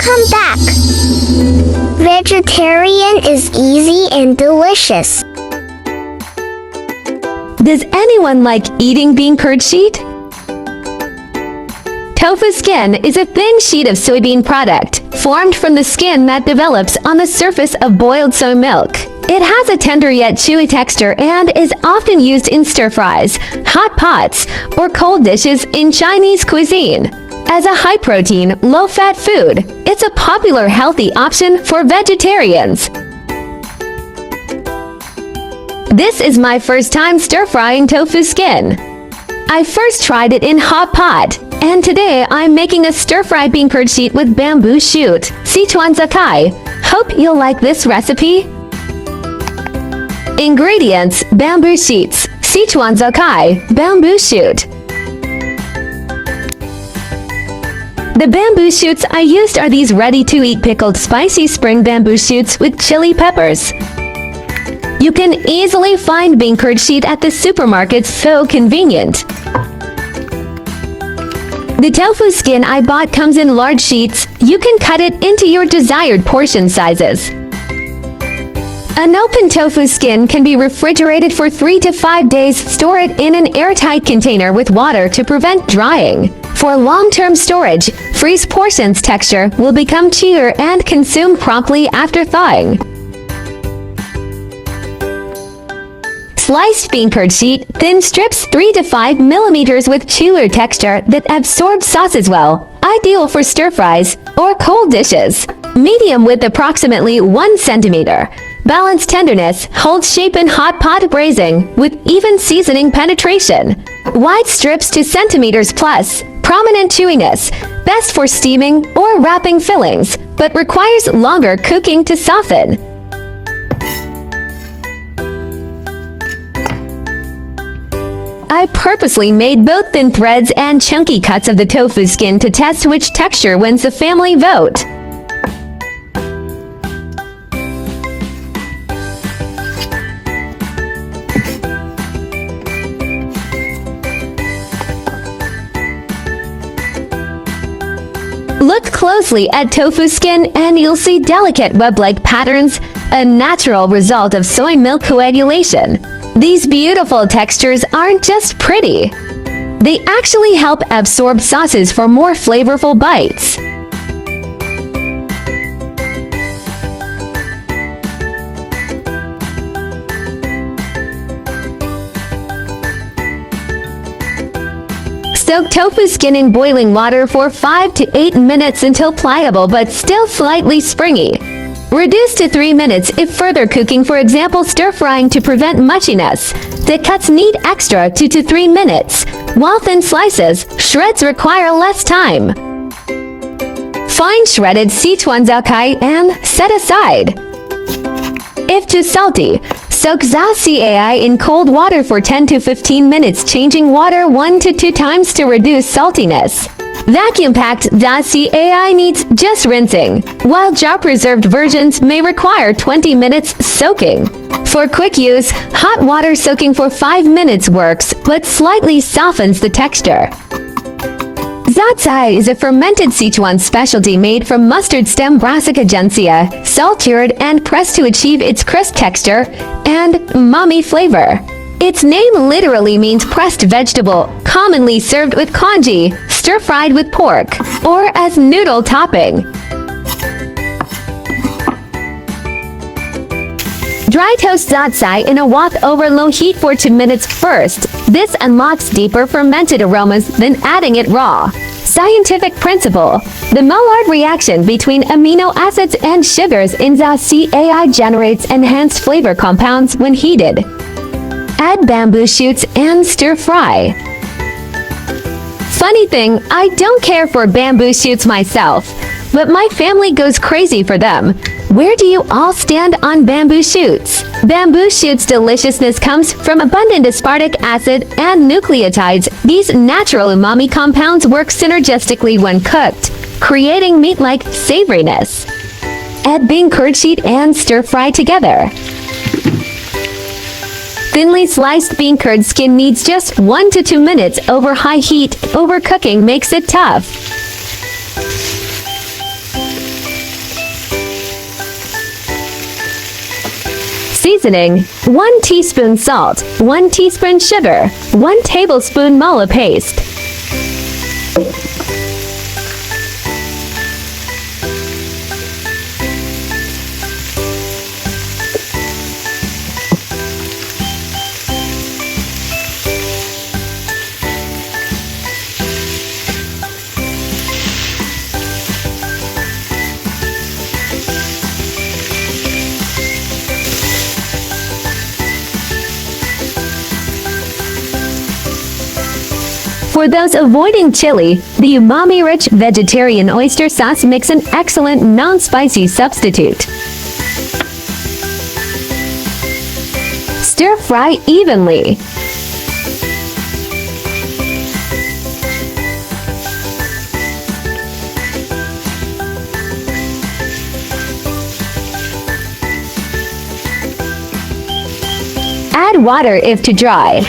Welcome back! Vegetarian is easy and delicious. Does anyone like eating bean curd sheet? Tofu skin is a thin sheet of soybean product, formed from the skin that develops on the surface of boiled soy milk. It has a tender yet chewy texture and is often used in stir-fries, hot pots, or cold dishes in Chinese cuisine. As a high-protein, low-fat food, it's a popular healthy option for vegetarians. This is my first time stir-frying tofu skin. I first tried it in hot pot, and today I'm making a stir-fry bean curd sheet with bamboo shoot, Sichuan-Style. Hope you'll like this recipe. Ingredients: bamboo sheets, Sichuan-Style, bamboo shoot. The bamboo shoots I used are these ready-to-eat pickled spicy spring bamboo shoots with chili peppers. You can easily find bean curd sheet at the supermarket, so convenient. The tofu skin I bought comes in large sheets. You can cut it into your desired portion sizes. An open tofu skin can be refrigerated for 3 to 5 days. Store it in an airtight container with water to prevent drying. For long-term storage, freeze portions texture will become chewier and consumed promptly after thawing. Sliced bean curd sheet, thin strips 3 to 5 millimeters with chewier texture that absorbs sauces well, ideal for stir-fries or cold dishes. Medium width approximately 1 centimeter. Balanced tenderness, holds shape in hot pot braising with even seasoning penetration. Wide strips 2 centimeters plus, prominent chewiness, best for steaming or wrapping fillings, but requires longer cooking to soften. I purposely made both thin threads and chunky cuts of the tofu skin to test which texture wins the family vote. Look closely at tofu skin and you'll see delicate web-like patterns, a natural result of soy milk coagulation. These beautiful textures aren't just pretty. They actually help absorb sauces for more flavorful bites. Soak tofu skin in boiling water for 5 to 8 minutes until pliable but still slightly springy. Reduce to 3 minutes if further cooking, for example stir-frying to prevent mushiness. The cuts need extra 2 to 3 minutes. While thin slices, shreds require less time. Fine shredded Sichuan-Style and set aside. If too salty, soak cai in cold water for 10 to 15 minutes, changing water 1 to 2 times to reduce saltiness. Vacuum-packed cai needs just rinsing, while jar-preserved versions may require 20 minutes soaking. For quick use, hot water soaking for 5 minutes works, but slightly softens the texture. Zatsai is a fermented Sichuan specialty made from mustard stem Brassica gentiana, salt-cured and pressed to achieve its crisp texture and umami flavor. Its name literally means pressed vegetable, commonly served with congee, stir-fried with pork, or as noodle topping. Dry toast zatsai in a wok over low heat for 2 minutes first. This unlocks deeper fermented aromas than adding it raw. Scientific principle: the Maillard reaction between amino acids and sugars in cai generates enhanced flavor compounds when heated. Add bamboo shoots and stir-fry. Funny thing, I don't care for bamboo shoots myself, but my family goes crazy for them. Where do you all stand on bamboo shoots? Bamboo shoots' deliciousness comes from abundant aspartic acid and nucleotides. These natural umami compounds work synergistically when cooked, creating meat-like savoriness. Add bean curd sheet and stir-fry together. Thinly sliced bean curd skin needs just 1 to 2 minutes over high heat. Overcooking makes it tough. Seasoning: 1 teaspoon salt, 1 teaspoon sugar, 1 tablespoon mala paste. For those avoiding chili, the umami-rich vegetarian oyster sauce makes an excellent non-spicy substitute. Stir-fry evenly. Add water if too dry.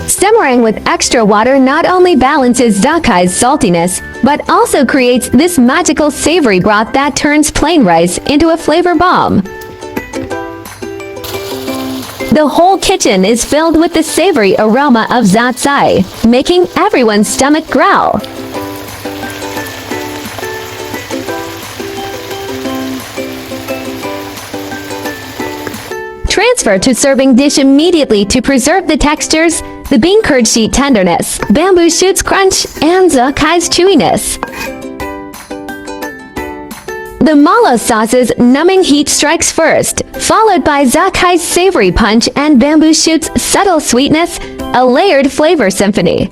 Simmering with extra water not only balances Zakkai's saltiness, but also creates this magical savory broth that turns plain rice into a flavor bomb. The whole kitchen is filled with the savory aroma of zatsai, making everyone's stomach growl. Transfer to serving dish immediately to preserve the textures, the bean curd sheet tenderness, bamboo shoots crunch, and Zakkai's chewiness. The mala sauce's numbing heat strikes first, followed by Zakkai's savory punch and bamboo shoot's subtle sweetness, a layered flavor symphony.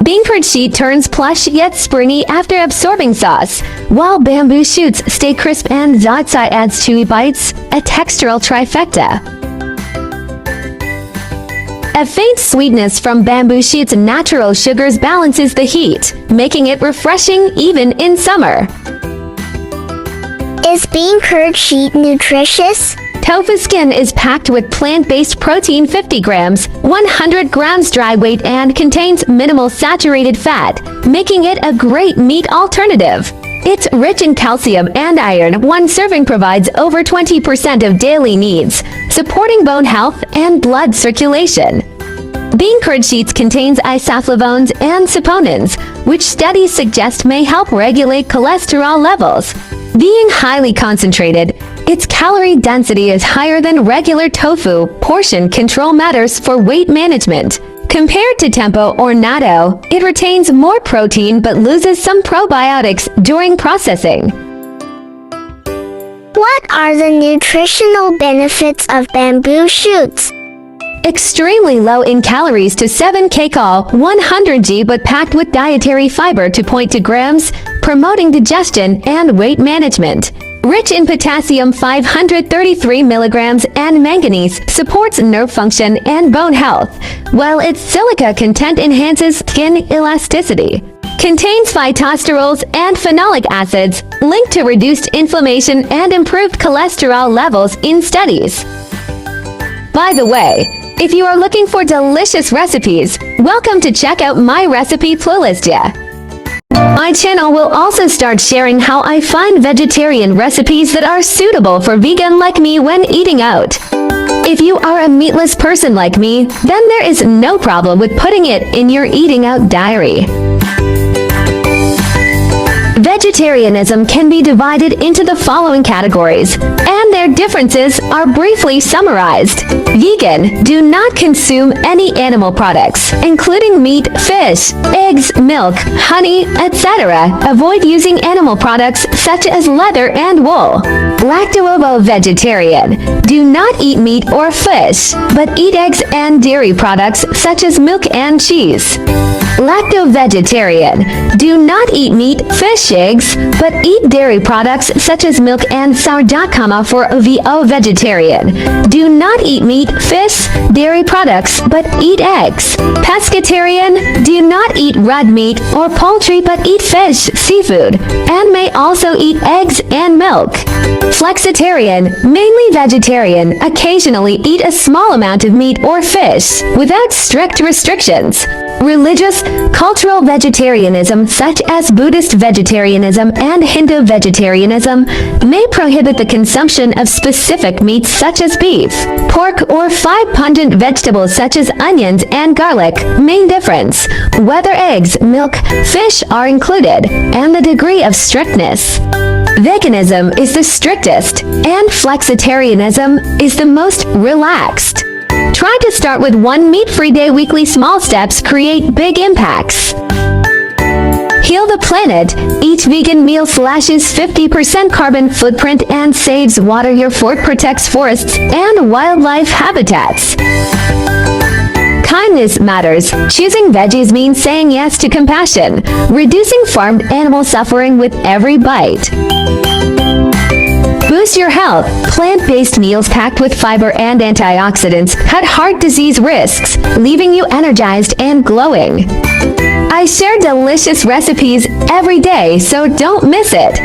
Bean curd sheet turns plush yet springy after absorbing sauce, while bamboo shoots stay crisp and zatsai adds chewy bites, a textural trifecta. A faint sweetness from bamboo shoot's natural sugars balances the heat, making it refreshing even in summer. Is bean curd sheet nutritious? Tofu skin is packed with plant-based protein 50 grams, 100 grams dry weight and contains minimal saturated fat, making it a great meat alternative. It's rich in calcium and iron. One serving provides over 20% of daily needs, supporting bone health and blood circulation. Bean curd sheets contains isoflavones and saponins, which studies suggest may help regulate cholesterol levels. Being highly concentrated, its calorie density is higher than regular tofu. Portion control matters for weight management. Compared to tempo or natto, it retains more protein but loses some probiotics during processing. What are the nutritional benefits of bamboo shoots? Extremely low in calories to 7 kcal, 100 g but packed with dietary fiber to 0.2 grams, promoting digestion and weight management. Rich in potassium 533 milligrams and manganese, supports nerve function and bone health, while its silica content enhances skin elasticity. Contains phytosterols and phenolic acids, linked to reduced inflammation and improved cholesterol levels in studies. By the way, if you are looking for delicious recipes, welcome to check out my recipe playlist. My channel will also start sharing how I find vegetarian recipes that are suitable for vegan like me when eating out. If you are a meatless person like me, then there is no problem with putting it in your eating out diary. Vegetarianism can be divided into the following categories, and their differences are briefly summarized. Vegan: do not consume any animal products, including meat, fish, eggs, milk, honey, etc. Avoid using animal products such as leather and wool. Lacto-ovo-vegetarian: do not eat meat or fish, but eat eggs and dairy products such as milk and cheese. Lacto-vegetarian: do not eat meat, fish, eggs, but eat dairy products such as milk and sourdough. For VO-vegetarian: do not eat meat, fish, dairy products, but eat eggs. Pescatarian: do not eat red meat or poultry but eat fish, seafood, and may also eat eggs and milk. Flexitarian: mainly vegetarian, occasionally eat a small amount of meat or fish, without strict restrictions. Religious, cultural vegetarianism such as Buddhist vegetarianism and Hindu vegetarianism may prohibit the consumption of specific meats such as beef, pork, or 5 pungent vegetables such as onions and garlic. Main difference: whether eggs, milk, fish are included, and the degree of strictness. Veganism is the strictest, and flexitarianism is the most relaxed. Try to start with 1 meat-free day. Weekly small steps create big impacts. Heal the planet. Each vegan meal slashes 50% carbon footprint and saves water. Your fork protects forests and wildlife habitats. Kindness matters. Choosing veggies means saying yes to compassion, reducing farmed animal suffering with every bite. Boost your health. Plant-based meals packed with fiber and antioxidants cut heart disease risks, leaving you energized and glowing. I share delicious recipes every day, so don't miss it.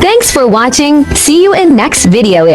Thanks for watching. See you in next video.